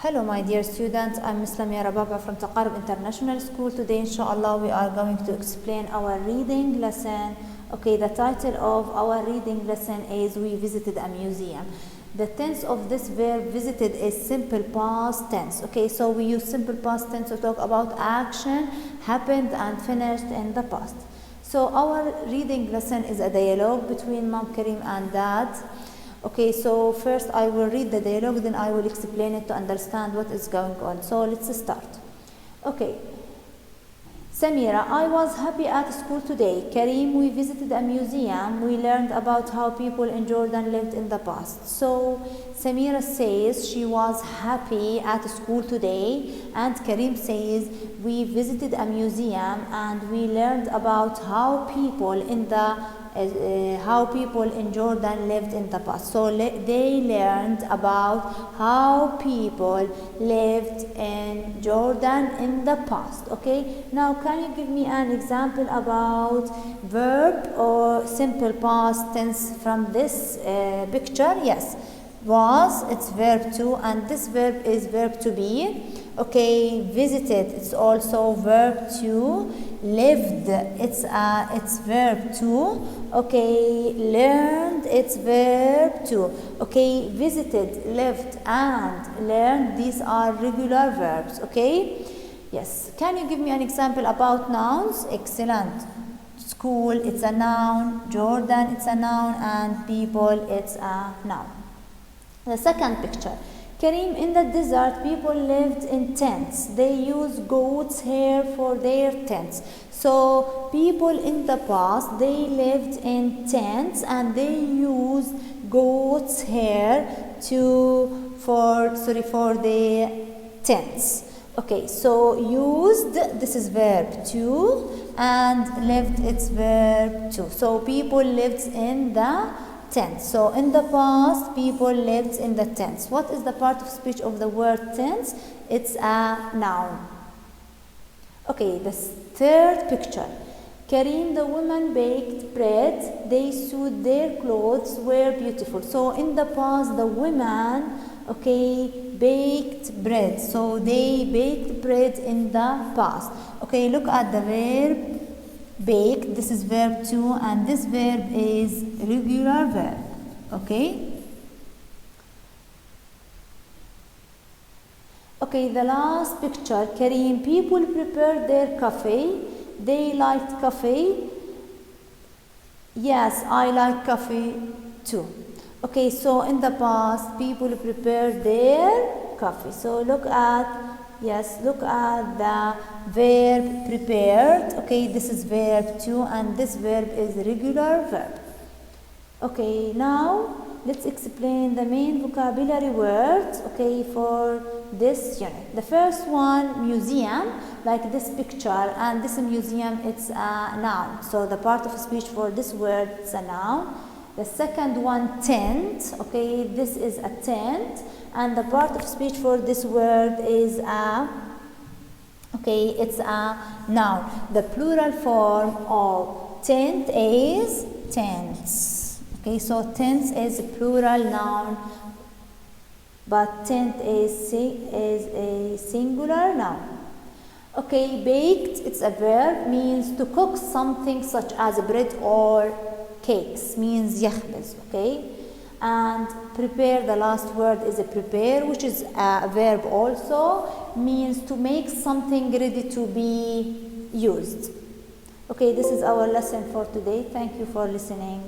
Hello my dear students, I'm Miss Lamia Rababa from Taqarrub International School. Today inshallah we are going to explain our reading lesson. Okay, the title of our reading lesson is We Visited a Museum. The tense of this verb visited is simple past tense. Okay, so we use simple past tense to talk about action happened and finished in the past. So our reading lesson is a dialogue between Mom Kareem and Dad. Okay, so first I will read the dialogue, then I will explain it to understand what is going on. So let's start. Okay. Samira, I was happy at school today. Kareem, we visited a museum. We learned about how people in Jordan lived in the past. So Samira says she was happy at school today, and Kareem says we visited a museum and we learned about how people in Jordan lived in the past. So they learned about how people lived in Jordan in the past. Okay, now can you give me an example about verb or simple past tense from this picture? Yes, was, it's verb to, and this verb is verb to be. Okay, visited, it's also verb to. Lived, it's verb to. Okay, learned, it's verb to. Okay, visited, lived, and learned, these are regular verbs. Okay, yes. Can you give me an example about nouns? Excellent. School, it's a noun. Jordan, it's a noun, and people, it's a noun. The second picture. Kareem, in the desert, people lived in tents. They used goat's hair for their tents. So, people in the past, they lived in tents and they used goat's hair for the tents. Okay, so used, this is verb to, and lived, it's verb to. So, people lived in the tents. So in the past, people lived in the tents. What is the part of speech of the word tents? It's a noun. Okay, the third picture. Kareem, the woman baked bread. They sewed their clothes were beautiful. So in the past, the women, okay, baked bread. So they baked bread in the past. Okay, look at the verb baked, this is verb to, and this verb is regular verb. Okay. Okay, the last picture. Kareem, people prepared their coffee. They liked coffee. Yes, I like coffee too. Okay, so in the past, people prepared their coffee. So look at the verb prepared. Okay, this is verb to, and this verb is regular verb. Okay, now let's explain the main vocabulary words, okay, for this unit. The first one, museum, like this picture, and this museum, it's a noun. So the part of speech for this word is a noun. The second one, tent. Okay, this is a tent, and the part of speech for this word is it's a noun. The plural form of tent is tents. Okay, so tents is a plural noun, but tent is a singular noun. Okay, baked, it's a verb, means to cook something such as bread or cakes, means يخبز. Okay, and prepare, the last word is a prepare, which is a verb also, means to make something ready to be used. Okay, this is our lesson for today. Thank you for listening.